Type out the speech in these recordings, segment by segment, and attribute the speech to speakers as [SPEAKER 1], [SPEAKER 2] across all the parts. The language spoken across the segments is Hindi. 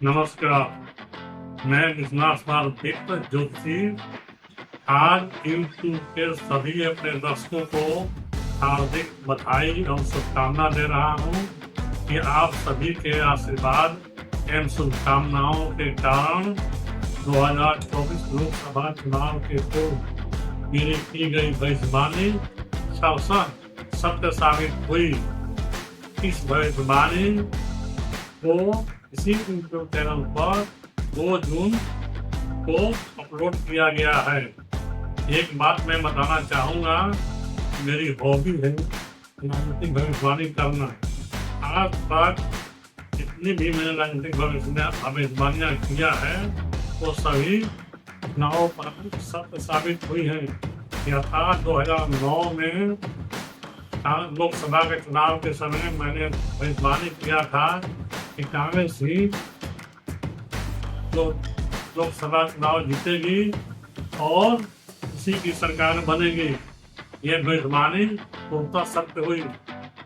[SPEAKER 1] नमस्कार। मैं विश्वनाथ पाल दीप्त जोशी आज यूट्यूब के सभी अपने दर्शकों को हार्दिक बधाई और शुभकामना दे रहा हूँ कि आप सभी के आशीर्वाद एवं शुभकामनाओं के कारण 2024 लोकसभा चुनाव के पूर्व मेरी की गई भविष्यवाणी सत्य साबित हुई। इस भविष्यवाणी को इसी यूट्यूब चैनल पर 2 जून को अपलोड किया गया है। एक बात मैं बताना चाहूँगा, मेरी हॉबी है राजनीतिक भविष्यवाणी करना। आज तक जितनी भी मैंने राजनीतिक भविष्यवाणियाँ किया है वो सभी चुनाव पर सत्य साबित हुई है। यथार्थ 2009 में लोकसभा के चुनाव के समय मैंने भविष्यवाणी किया था कि कांग्रेस ही लोकसभा चुनाव जीतेगी और उसी की सरकार बनेगी। ये भविष्यवाणी पूर्णतः सत्य हुई।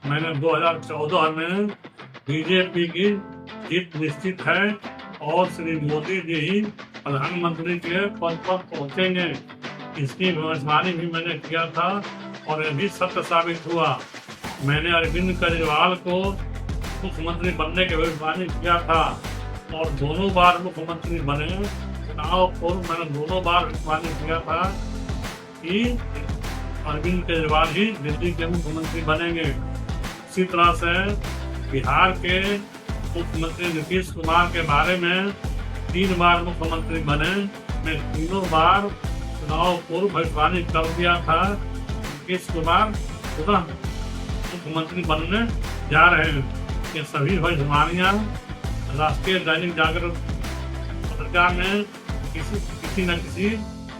[SPEAKER 1] मैंने 2014 में बीजेपी की जीत निश्चित है और श्री मोदी जी ही प्रधानमंत्री के पद पर पहुंचेंगे, इसकी भविष्यवाणी भी मैंने किया था और यह भी सत्य साबित हुआ। मैंने अरविंद केजरीवाल को मुख्यमंत्री बनने की भविष्यवाणी किया था और दोनों बार मुख्यमंत्री बने। चुनाव पूर्व मैंने दोनों बार भविष्यवाणी किया था कि अरविंद केजरीवाल ही दिल्ली के मुख्यमंत्री बनेंगे। इसी तरह से बिहार के मुख्यमंत्री नीतीश कुमार के बारे में 3 बार मुख्यमंत्री बने। मैं तीनों बार चुनाव पूर्व भविष्यवाणी कर दिया था नीतीश कुमार पुनः मुख्यमंत्री बनने जा रहे हैं। ये सभी भविष्यवाणियाँ राष्ट्रीय दैनिक जागरण पत्रिका में किसी न किसी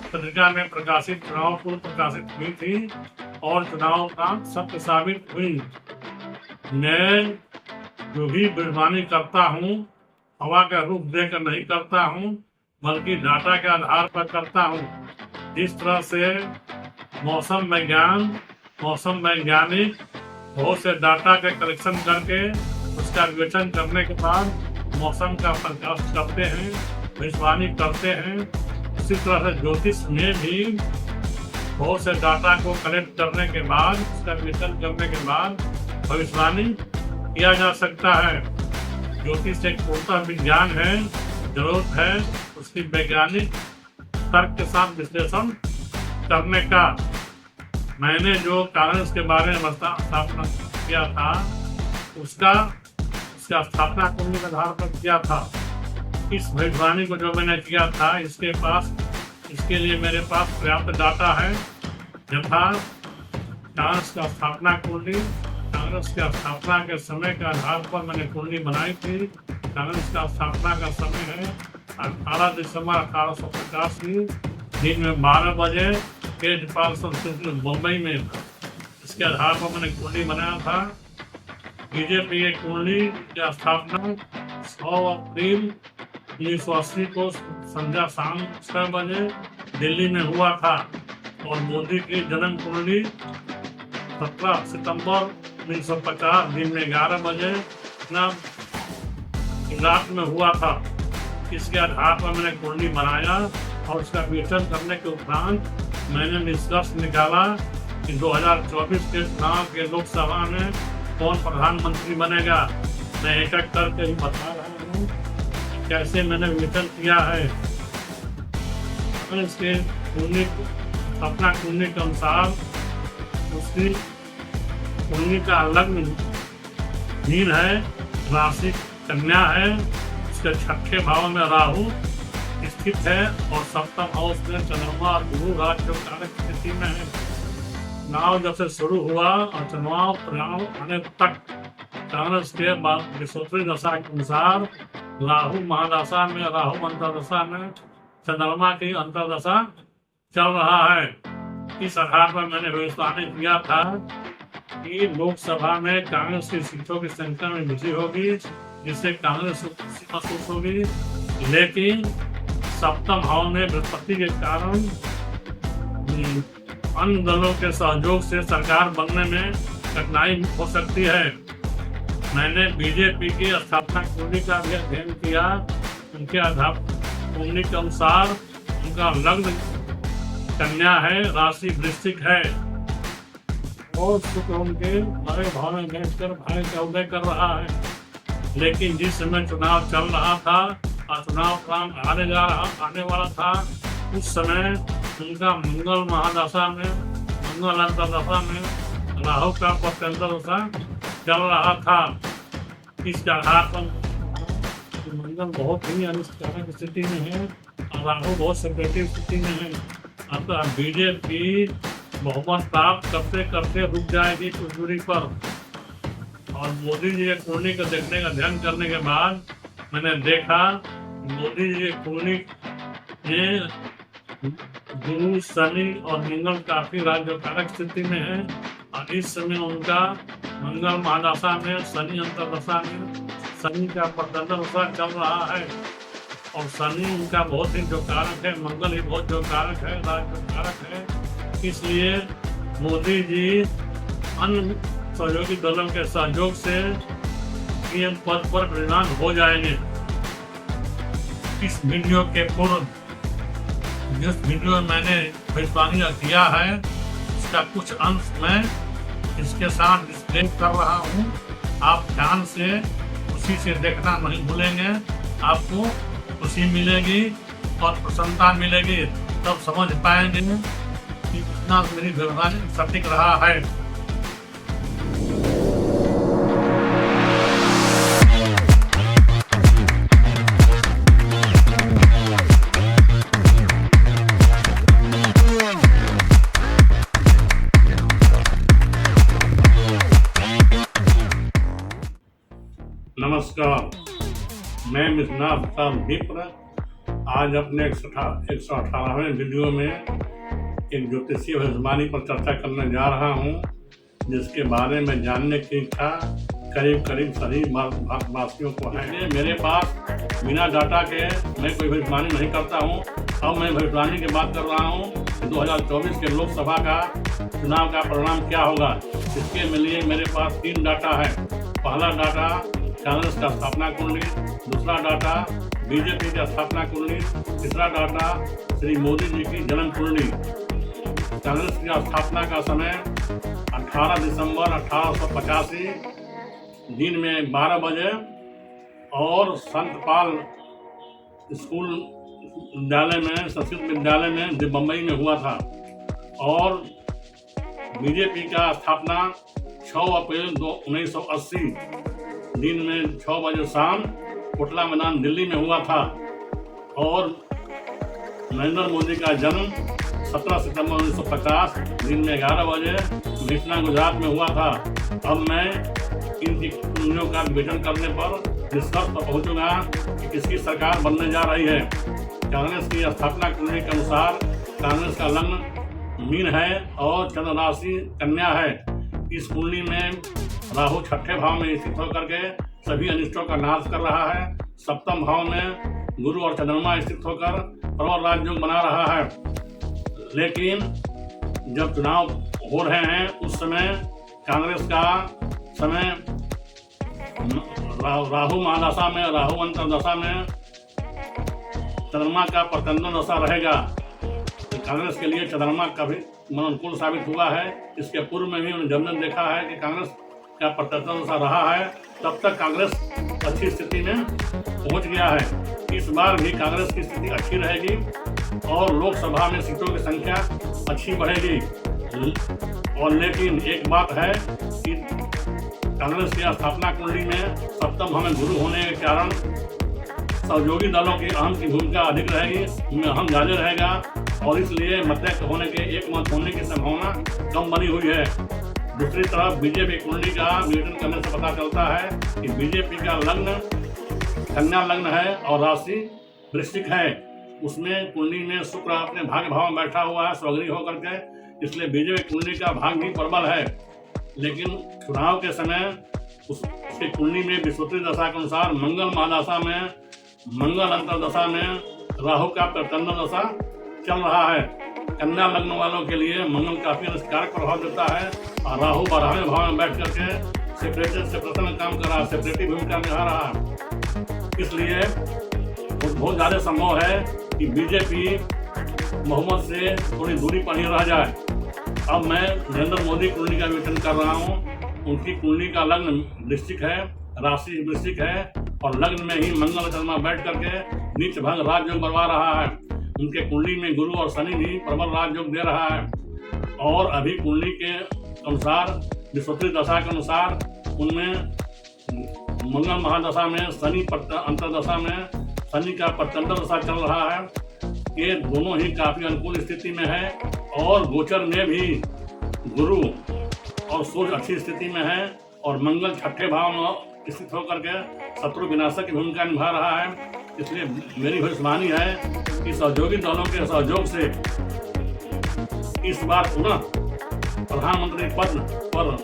[SPEAKER 1] पत्रिका में प्रकाशित चुनाव पूर्व प्रकाशित हुई थी और चुनाव का सत्य साबित हुई। मैं जो भी भविष्यवाणी करता हूँ हवा का रूप देकर नहीं करता हूँ, बल्कि डाटा के आधार पर करता हूँ। जिस तरह से मौसम वैज्ञानिक बहुत से डाटा के कलेक्शन करके उसका विवेचन करने के बाद मौसम का फोरकास्ट करते हैं, भविष्यवाणी करते हैं। उसी तरह से ज्योतिष में भी बहुत से डाटा को कलेक्ट करने के बाद उसका विवेचन करने के बाद भविष्यवाणी किया जा सकता है। ज्योतिष एक पूर्णतः विज्ञान है, जरूरत है उसकी वैज्ञानिक तर्क के साथ विश्लेषण करने का। मैंने जो कांग्रेस के बारे में स्थापना किया था उसका स्थापना कुंडली के आधार पर किया था। इस भविष्यवाणी को जो मैंने किया था इसके लिए मेरे पास पर्याप्त डाटा है। यथा कांग्रेस का स्थापना कुंडली, कांग्रेस के स्थापना के समय के आधार पर मैंने कुंडली बनाई थी। कांग्रेस का स्थापना का समय है 18 दिसंबर 1885 दिन में 12 बजे केजरीवाल संस्कृति मुंबई में। इसके आधार पर मैंने कुंडली बनाया था। बीजेपी की कुंडली की स्थापना 6 अप्रैल 1980 को संध्या शाम 6 बजे दिल्ली में हुआ था और मोदी की जन्म कुंडली 17 सितंबर 1950 दिन में 11 बजे गुजरात में हुआ था। इसके आधार पर मैंने कुंडली बनाया और उसका विवेचन करने के उपरांत मैंने निष्कर्ष निकाला कि 2024 के चुनाव के लोकसभा में कौन प्रधानमंत्री बनेगा। मैं एक एक करके ही बता रहा हूँ कैसे मैंने विवेचन किया है। इसके अपना कुंडली के अनुसार उसकी कुंडली का लग्न मीन है, राशि कन्या है, उसके 6ठे भाव में राहु स्थित है और 7th हाउस में चंद्रमा और गुरु राज कारक स्थिति में है। चुनाव जब से शुरू हुआ और चुनाव परिणाम आने तक कांग्रेस के विश्वोत्तरी दशा के अनुसार राहु महादशा में, राहु अंतरदशा में, चंद्रमा की अंतरदशा चल रहा है। इस आधार पर मैंने भविष्यवाणी किया था कि लोकसभा में कांग्रेस की सीटों की संख्या में वृद्धि होगी, जिससे कांग्रेस महसूस होगी। लेकिन 7th भाव में बृहस्पति के कारण अन्य दलों के सहयोग से सरकार बनने में कठिनाई हो सकती है। मैंने बीजेपी की स्थापना कुंडली का भी अध्ययन किया उनके आधार कुंडली के अनुसार उनका लग्न कन्या है, राशि वृश्चिक है और शुक्र उनके बड़े भाव में बैठकर भाग्य का उदय कर रहा है। लेकिन जिस समय चुनाव चल रहा था और चुनाव परिणाम आने वाला था, उस समय उनका मंगल महादशा में, मंगल अंतरदशा में राहु का प्रत्यंतर दशा चल रहा था। इस आधार पर मंगल बहुत ही अनिष्टकारक स्थिति में है और राहु बहुत सेक्रेटिव स्थिति में है। अतः बीजेपी बहुमत प्राप्त करते करते रुक जाएगी कुछ दूरी पर। और मोदी जी के कुंडली को देखने का ध्यान करने के बाद मैंने देखा मोदी जी की कुंडली में गुरु, शनि और मंगल काफी राज्यकारक स्थिति में है और इस समय उनका मंगल महादशा में, शनि अंतरदशा में शनि का प्रत्यंतर दशा चल रहा है और शनि उनका बहुत ही जो कारक है, मंगल ही बहुत जो कारक है, राज्य कारक है। इसलिए मोदी जी अन्य सहयोगी दलों के सहयोग से पीएम पद पर विराजमान हो जाएंगे। इस वीडियो के पूर्व जिस वीडियो में मैंने भविष्यवाणी किया है उसका कुछ अंश मैं इसके साथ डिस्प्ले कर रहा हूँ। आप ध्यान से उसी से देखना नहीं भूलेंगे, आपको खुशी मिलेगी और प्रसन्नता मिलेगी, तब समझ पाएंगे कि कितना मेरी भविष्यवाणी सटीक रहा है। नमस्कार, मैं मिथुनाथ का मित्र आज अपने 118वें वीडियो में एक ज्योतिषीय भविष्यवाणी पर चर्चा करने जा रहा हूं, जिसके बारे में जानने की इच्छा करीब सभी भारतवासियों को है। मेरे पास बिना डाटा के मैं कोई भविष्यवाणी नहीं करता हूं। अब मैं भविष्यवाणी की बात कर रहा हूं कि 2024 के लोकसभा का चुनाव का परिणाम क्या होगा। इसके लिए मेरे पास 3 डाटा है। पहला डाटा कांग्रेस का स्थापना कुंडली, दूसरा डाटा बीजेपी का स्थापना कुंडली, तीसरा डाटा श्री मोदी जी की जन्म कुंडली। कांग्रेस की स्थापना का समय 18 दिसंबर 1885 दिन में 12 बजे और संत पाल स्कूल विद्यालय में, संस्कृत विद्यालय में बम्बई में हुआ था। और बीजेपी का स्थापना 6 अप्रैल 1980 दिन में 6 बजे शाम कोटला मैदान दिल्ली में हुआ था। और नरेंद्र मोदी का जन्म 17 सितंबर 1950 दिन में 11 बजे मेहसना गुजरात में हुआ था। अब मैं इन कुंडलियों का विवेचन करने पर निष्कर्ष पर पहुंचूंगा कि किसकी सरकार बनने जा रही है। कांग्रेस की स्थापना कुंडली के अनुसार कांग्रेस का लग्न मीन है और चंद्र राशि कन्या है। इस कुंडली में राहु 6ठे भाव में स्थित होकर के सभी अनिष्टों का नाश कर रहा है। 7वें भाव में गुरु और चंद्रमा स्थित होकर प्रबल राजयोग बना रहा है। लेकिन जब चुनाव हो रहे हैं उस समय कांग्रेस का समय राहु महादशा में, राहु अंतरदशा में चंद्रमा का प्रत्यंतर दशा रहेगा। तो कांग्रेस के लिए चंद्रमा काफी अनुकूल साबित हुआ है। इसके पूर्व में भी जब ने देखा है कि कांग्रेस का प्रत्यंतर दशा रहा है, तब तक कांग्रेस अच्छी स्थिति में पहुंच गया है। इस बार भी कांग्रेस की स्थिति अच्छी रहेगी और लोकसभा में सीटों की संख्या अच्छी बढ़ेगी। और लेकिन एक बात है कि कांग्रेस की स्थापना कुंडली में 7वें भाव में गुरु होने के कारण सहयोगी दलों की अहम की भूमिका अधिक रहेगी, उनमें अहम ज्यादा रहेगा और इसलिए मध्य होने के एक मत होने की संभावना कम बनी हुई है। दूसरी तरफ बीजेपी कुंडली का विवेचन करने से पता चलता है कि बीजेपी का लग्न कन्या लग्न है और राशि वृश्चिक है। उसमें कुंडली में शुक्र अपने भाग्य भाव में बैठा हुआ है स्वग्रही होकर के, इसलिए बीजेपी कुंडली का भाग भी प्रबल है। लेकिन चुनाव के समय उसकी कुंडली में विश्वोत्तरी दशा के अनुसार मंगल महादशा में, मंगल अंतरदशा में राहु का प्रत्यंतर दशा चल रहा है। कन्या लग्न वालों के लिए मंगल काफी कारक प्रभाव देता है और राहु 12वें भाव में बैठ करके सेपरेटिव काम कर रहा है, सेपरेटिव भूमिका निभा रहा है। इसलिए बहुत ज़्यादा संभव है कि बीजेपी मोहम्मद से थोड़ी दूरी पर ही रह जाए। अब मैं नरेंद्र मोदी कुंडली का विवेचन कर रहा हूँ। उनकी कुंडली का लग्न वृश्चिक है, राशि वृश्चिक है और लग्न में ही मंगल चंद्रमा बैठ करके नीच भंग राजयोग बनवा रहा है। उनके कुंडली में गुरु और शनि भी प्रबल राजयोग दे रहा है और अभी कुंडली के अनुसार विश्वती दशा के अनुसार उनमें मंगल महादशा में शनि अंतरदशा में शनि का प्रचंड दशा चल रहा है। ये दोनों ही काफी अनुकूल स्थिति में है और गोचर में भी गुरु और सूर्य अच्छी स्थिति में है और मंगल छठे भाव में स्थित होकर के शत्रु विनाशक की भूमिका निभा रहा है। इसलिए मेरी भविष्यवाणी है कि सहयोगी दलों के सहयोग से इस बार पुनः प्रधानमंत्री पद पर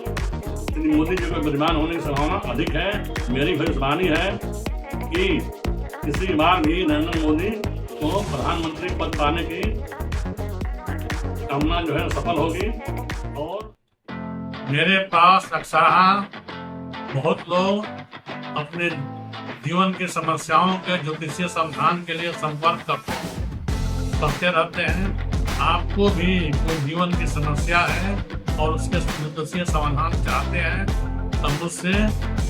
[SPEAKER 1] श्री मोदी जी को विराजमान होने की संभावना अधिक है। मेरी भविष्यवाणी है कि इसी बार भी नरेंद्र मोदी को प्रधानमंत्री पद पाने की कामना जो है सफल होगी। और मेरे पास अक्सर बहुत लोग अपने जीवन की समस्याओं के ज्योतिषीय समाधान के लिए संपर्क करते रहते हैं। आपको भी कोई जीवन की समस्या है और उसके ज्योतिषीय समाधान चाहते हैं तो मुझसे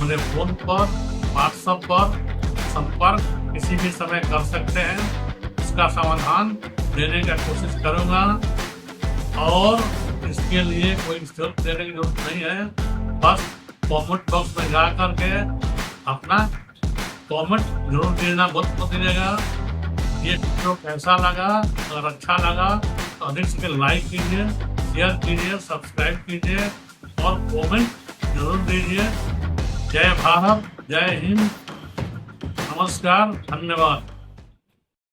[SPEAKER 1] मेरे फोन पर व्हाट्सएप पर संपर्क किसी भी समय कर सकते हैं। इसका समाधान देने का कोशिश करूँगा और इसके लिए कोई शुल्क देने की जरूरत नहीं है। बस कमेंट बॉक्स में जा करके अपना कमेंट जरूर देना, बहुत दीजिएगा। ये वीडियो कैसा लगा, अगर अच्छा लगा तो अधिक से लाइक कीजिए, शेयर कीजिए, सब्सक्राइब कीजिए और कमेंट जरूर दीजिए। जय भारत, जय हिंद, नमस्कार, धन्यवाद।